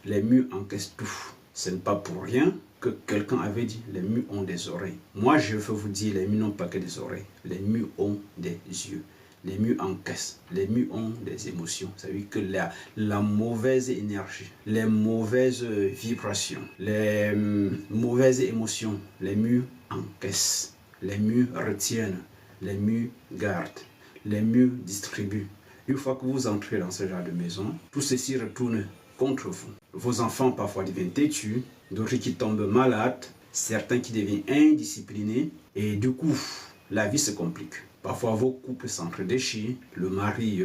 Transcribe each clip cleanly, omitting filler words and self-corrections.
Les murs encaissent tout. Ce n'est pas pour rien que quelqu'un avait dit les murs ont des oreilles. Moi, je veux vous dire, les murs n'ont pas que des oreilles. Les murs ont des yeux. Les murs encaissent. Les murs ont des émotions. Ça veut dire que la mauvaise énergie, les mauvaises vibrations, les mauvaises émotions, les murs encaissent. Les murs retiennent. Les murs gardent. Les murs distribuent. Une fois que vous entrez dans ce genre de maison, tout ceci retourne contre vous. Vos enfants parfois deviennent têtus, d'autres qui tombent malades, certains qui deviennent indisciplinés, et du coup, la vie se complique. Parfois, vos couples s'entre-déchirent, le mari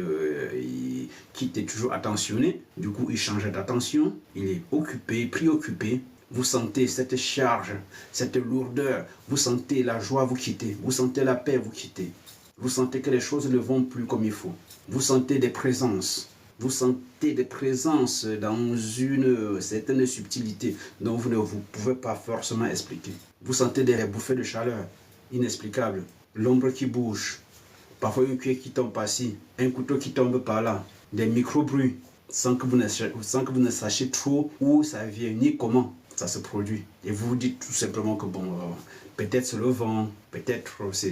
qui était toujours attentionné, du coup, il change d'attention, il est occupé, préoccupé. Vous sentez cette charge, cette lourdeur, vous sentez la joie vous quitter, vous sentez la paix vous quitter. Vous sentez que les choses ne vont plus comme il faut. Vous sentez des présences. Vous sentez des présences dans une certaine subtilité dont vous ne vous pouvez pas forcément expliquer. Vous sentez des bouffées de chaleur inexplicables. L'ombre qui bouge. Parfois une cuillère qui tombe par-ci. Un couteau qui tombe par-là. Des micro-bruits sans que vous ne sachiez trop où ça vient ni comment ça se produit. Et vous vous dites tout simplement que bon... peut-être c'est le vent, peut-être c'est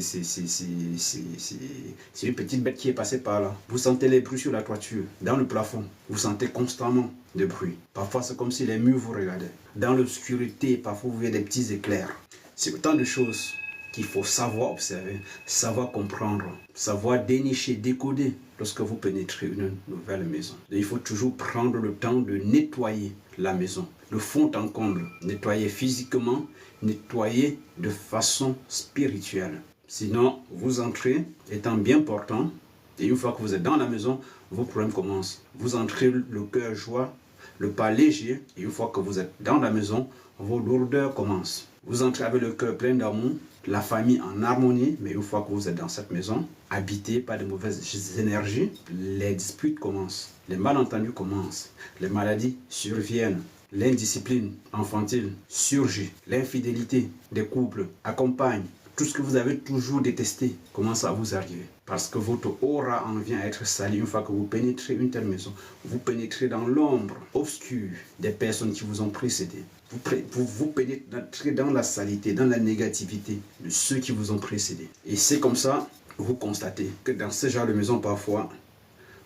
une petite bête qui est passée par là. Vous sentez les bruits sur la toiture, dans le plafond. Vous sentez constamment des bruits. Parfois c'est comme si les murs vous regardaient. Dans l'obscurité, parfois vous voyez des petits éclairs. C'est autant de choses qu'il faut savoir observer, savoir comprendre, savoir dénicher, décoder lorsque vous pénétrez une nouvelle maison. Et il faut toujours prendre le temps de nettoyer la maison, de fond en comble, nettoyer physiquement, nettoyer de façon spirituelle. Sinon, vous entrez étant bien portant, et une fois que vous êtes dans la maison, vos problèmes commencent. Vous entrez le cœur joie, le pas léger, et une fois que vous êtes dans la maison, vos lourdeurs commencent. Vous entrez avec le cœur plein d'amour, la famille en harmonie, mais une fois que vous êtes dans cette maison, habité par de mauvaises énergies, les disputes commencent, les malentendus commencent, les maladies surviennent, l'indiscipline infantile surgit, l'infidélité des couples accompagne, tout ce que vous avez toujours détesté commence à vous arriver. Parce que votre aura en vient à être salie une fois que vous pénétrez une telle maison. Vous pénétrez dans l'ombre obscure des personnes qui vous ont précédé. Vous pénétrez dans la saleté, dans la négativité de ceux qui vous ont précédé. Et c'est comme ça, vous constatez que dans ce genre de maison, parfois,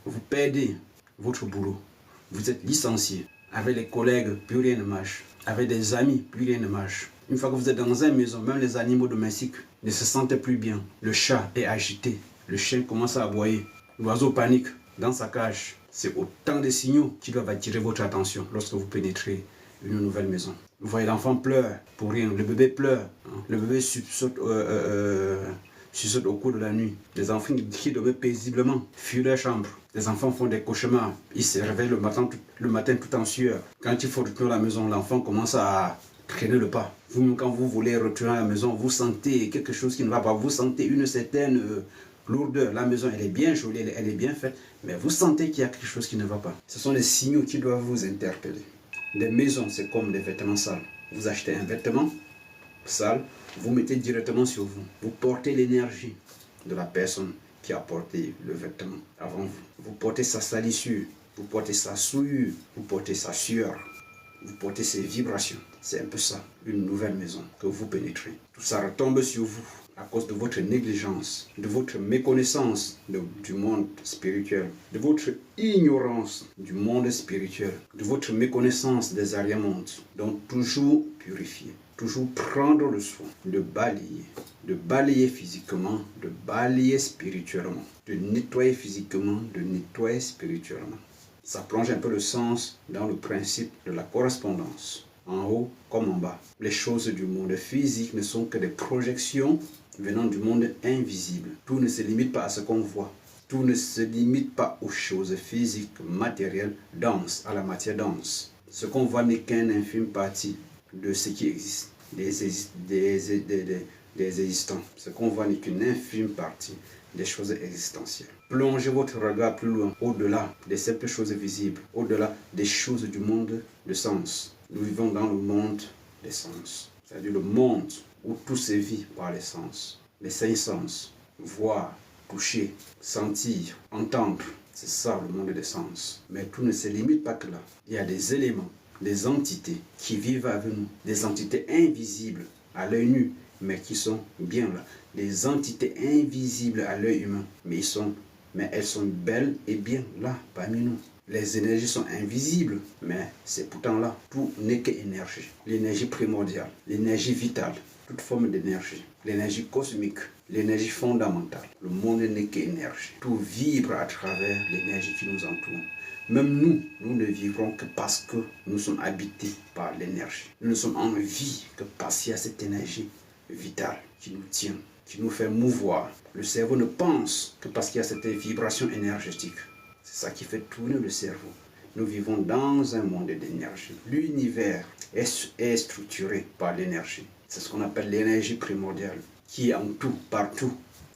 vous perdez votre boulot. Vous êtes licencié. Avec les collègues, plus rien ne marche. Avec des amis, plus rien ne marche. Une fois que vous êtes dans une maison, même les animaux domestiques ne se sentent plus bien. Le chat est agité. Le chien commence à aboyer. L'oiseau panique dans sa cage. C'est autant de signaux qui doivent attirer votre attention lorsque vous pénétrez une nouvelle maison. Vous voyez l'enfant pleure pour rien. Le bébé pleure. Le bébé saute au cours de la nuit. Les enfants qui dormaient paisiblement fuient leur chambre. Les enfants font des cauchemars. Ils se réveillent le matin tout en sueur. Quand il faut retourner à la maison, l'enfant commence à traîner le pas. Vous-même, quand vous voulez retourner à la maison, vous sentez quelque chose qui ne va pas. Vous sentez une certaine lourdeur. La maison, elle est bien jolie, elle est bien faite, mais vous sentez qu'il y a quelque chose qui ne va pas. Ce sont des signaux qui doivent vous interpeller. Les maisons, c'est comme des vêtements sales. Vous achetez un vêtement sale, vous mettez directement sur vous. Vous portez l'énergie de la personne qui a porté le vêtement avant vous. Vous portez sa salissure, vous portez sa souillure, vous portez sa sueur, vous portez ses vibrations. C'est un peu ça, une nouvelle maison que vous pénétrez. Tout ça retombe sur vous à cause de votre négligence, de votre méconnaissance du monde spirituel, de votre ignorance du monde spirituel, de votre méconnaissance des arrière-mondes. Donc toujours purifier, toujours prendre le soin de balayer physiquement, de balayer spirituellement, de nettoyer physiquement, de nettoyer spirituellement. Ça plonge un peu le sens dans le principe de la correspondance, en haut comme en bas. Les choses du monde physique ne sont que des projections venant du monde invisible. Tout ne se limite pas à ce qu'on voit. Tout ne se limite pas aux choses physiques, matérielles, denses, à la matière dense. Ce qu'on voit n'est qu'une infime partie de ce qui existe, des existants. Ce qu'on voit n'est qu'une infime partie des choses existentielles. Plongez votre regard plus loin, au-delà des simples choses visibles, au-delà des choses du monde de sens. Nous vivons dans le monde des sens, c'est-à-dire le monde où tout se vit par les sens. Les cinq sens, voir, toucher, sentir, entendre, c'est ça le monde des sens. Mais tout ne se limite pas que là. Il y a des éléments des entités qui vivent avec nous, des entités invisibles à l'œil nu, mais qui sont bien là. Des entités invisibles à l'œil humain, mais elles sont belles et bien là, parmi nous. Les énergies sont invisibles, mais c'est pourtant là. Tout n'est qu'énergie. L'énergie primordiale, l'énergie vitale, toute forme d'énergie, l'énergie cosmique, l'énergie fondamentale. Le monde n'est qu'énergie. Tout vibre à travers l'énergie qui nous entoure. Même nous ne vivrons que parce que nous sommes habités par l'énergie. Nous ne sommes en vie que parce qu'il y a cette énergie vitale qui nous tient, qui nous fait mouvoir. Le cerveau ne pense que parce qu'il y a cette vibration énergétique. C'est ça qui fait tourner le cerveau. Nous vivons dans un monde d'énergie. L'univers est structuré par l'énergie. C'est ce qu'on appelle l'énergie primordiale, qui est en tout, partout,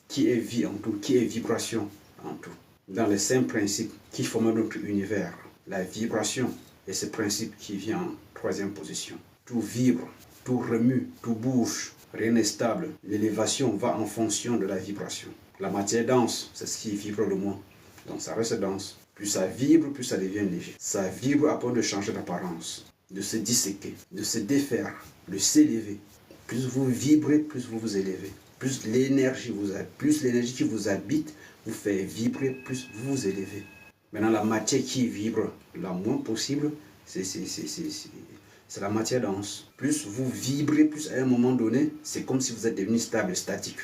qui est vie en tout, qui est vibration en tout. Dans les 5 principes qui forment notre univers, la vibration est ce principe qui vient en 3e position. Tout vibre, tout remue, tout bouge, rien n'est stable. L'élévation va en fonction de la vibration. La matière dense, c'est ce qui vibre le moins. Donc ça reste dense. Plus ça vibre, plus ça devient léger. Ça vibre à point de changer d'apparence, de se disséquer, de se défaire, de s'élever. Plus vous vibrez, plus vous vous élevez. Plus l'énergie qui vous habite vous fait vibrer, plus vous vous élevez. Maintenant, la matière qui vibre la moins possible, c'est la matière dense. Plus vous vibrez, plus à un moment donné, c'est comme si vous êtes devenu stable, statique.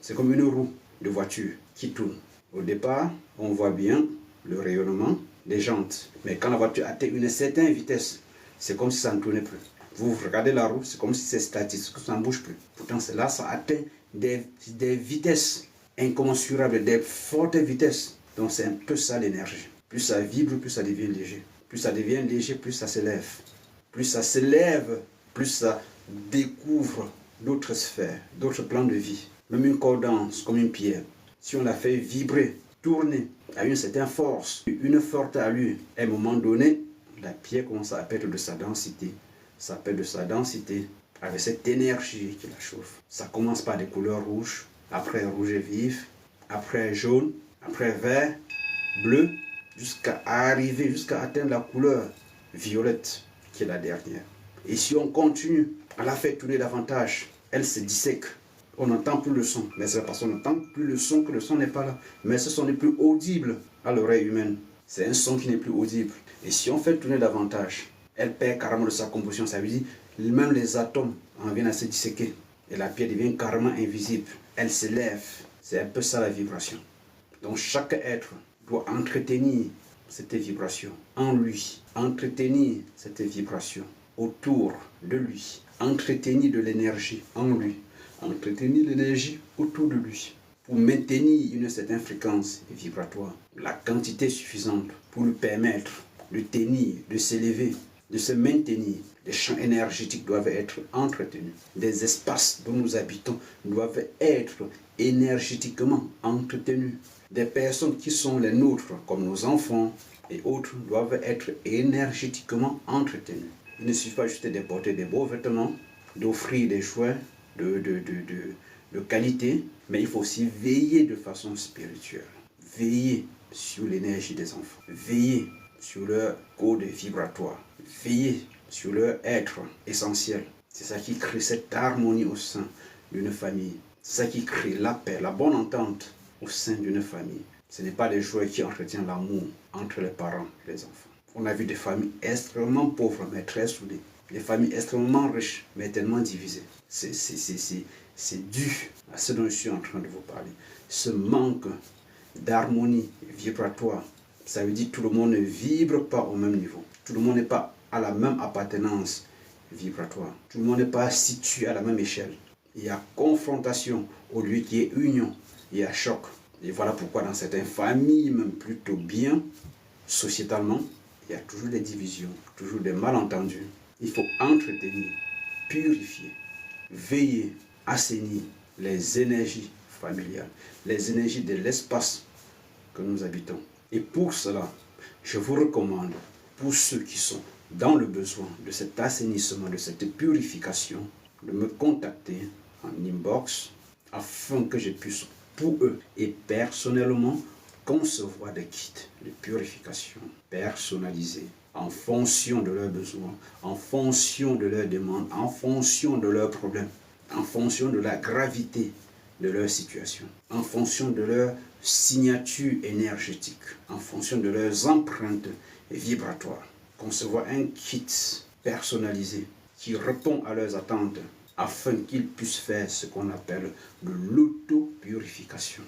C'est comme une roue de voiture qui tourne. Au départ, on voit bien le rayonnement des jantes. Mais quand la voiture atteint une certaine vitesse, c'est comme si ça ne tournait plus. Vous regardez la roue, c'est comme si c'est statique, ça ne bouge plus. Pourtant, c'est là, ça atteint des vitesses incommensurables, des fortes vitesses. Donc, c'est un peu ça l'énergie. Plus ça vibre, plus ça devient léger. Plus ça devient léger, plus ça s'élève. Plus ça s'élève, plus ça découvre d'autres sphères, d'autres plans de vie. Même une corde dense, comme une pierre. Si on la fait vibrer, tourner à une certaine force, une forte allure, à un moment donné, la pierre commence à perdre de sa densité. Ça perd de sa densité avec cette énergie qui la chauffe. Ça commence par des couleurs rouges, après rouge vif, après jaune, après vert, bleu, jusqu'à atteindre la couleur violette qui est la dernière. Et si on continue à la faire tourner davantage, elle se dissèque. On n'entend plus le son, mais c'est parce qu'on n'entend plus le son que le son n'est pas là. Mais ce son n'est plus audible à l'oreille humaine. C'est un son qui n'est plus audible. Et si on fait tourner davantage, elle perd carrément de sa composition. Ça veut dire même les atomes en viennent à se disséquer. Et la pierre devient carrément invisible. Elle s'élève. C'est un peu ça la vibration. Donc chaque être doit entretenir cette vibration en lui. Entretenir cette vibration autour de lui. Entretenir de l'énergie en lui. Entretenir l'énergie autour de lui pour maintenir une certaine fréquence vibratoire, la quantité suffisante pour lui permettre de tenir, de s'élever, de se maintenir. Les champs énergétiques doivent être entretenus. Des espaces dont nous habitons doivent être énergétiquement entretenus. Des personnes qui sont les nôtres, comme nos enfants et autres, doivent être énergétiquement entretenues. Il ne suffit pas juste d'apporter des beaux vêtements, d'offrir des jouets de qualité, mais il faut aussi veiller de façon spirituelle. Veiller sur l'énergie des enfants. Veiller sur leur code vibratoire. Veiller sur leur être essentiel. C'est ça qui crée cette harmonie au sein d'une famille. C'est ça qui crée la paix, la bonne entente au sein d'une famille. Ce n'est pas les jouets qui entretiennent l'amour entre les parents et les enfants. On a vu des familles extrêmement pauvres, mais très soudées. Des familles extrêmement riches, mais tellement divisées. C'est dû à ce dont je suis en train de vous parler. Ce manque d'harmonie vibratoire, ça veut dire que tout le monde ne vibre pas au même niveau. Tout le monde n'est pas à la même appartenance vibratoire. Tout le monde n'est pas situé à la même échelle. Il y a confrontation au lieu qu'il y ait union. Il y a choc. Et voilà pourquoi dans certaines familles, même plutôt bien, sociétalement, il y a toujours des divisions, toujours des malentendus. Il faut entretenir, purifier, veiller, assainir les énergies familiales, les énergies de l'espace que nous habitons. Et pour cela, je vous recommande, pour ceux qui sont dans le besoin de cet assainissement, de cette purification, de me contacter en inbox afin que je puisse, pour eux et personnellement, concevoir des kits de purification personnalisés en fonction de leurs besoins, en fonction de leurs demandes, en fonction de leurs problèmes, en fonction de la gravité de leur situation, en fonction de leur signature énergétique, en fonction de leurs empreintes vibratoires. Concevoir un kit personnalisé qui répond à leurs attentes afin qu'ils puissent faire ce qu'on appelle de l'autopurification.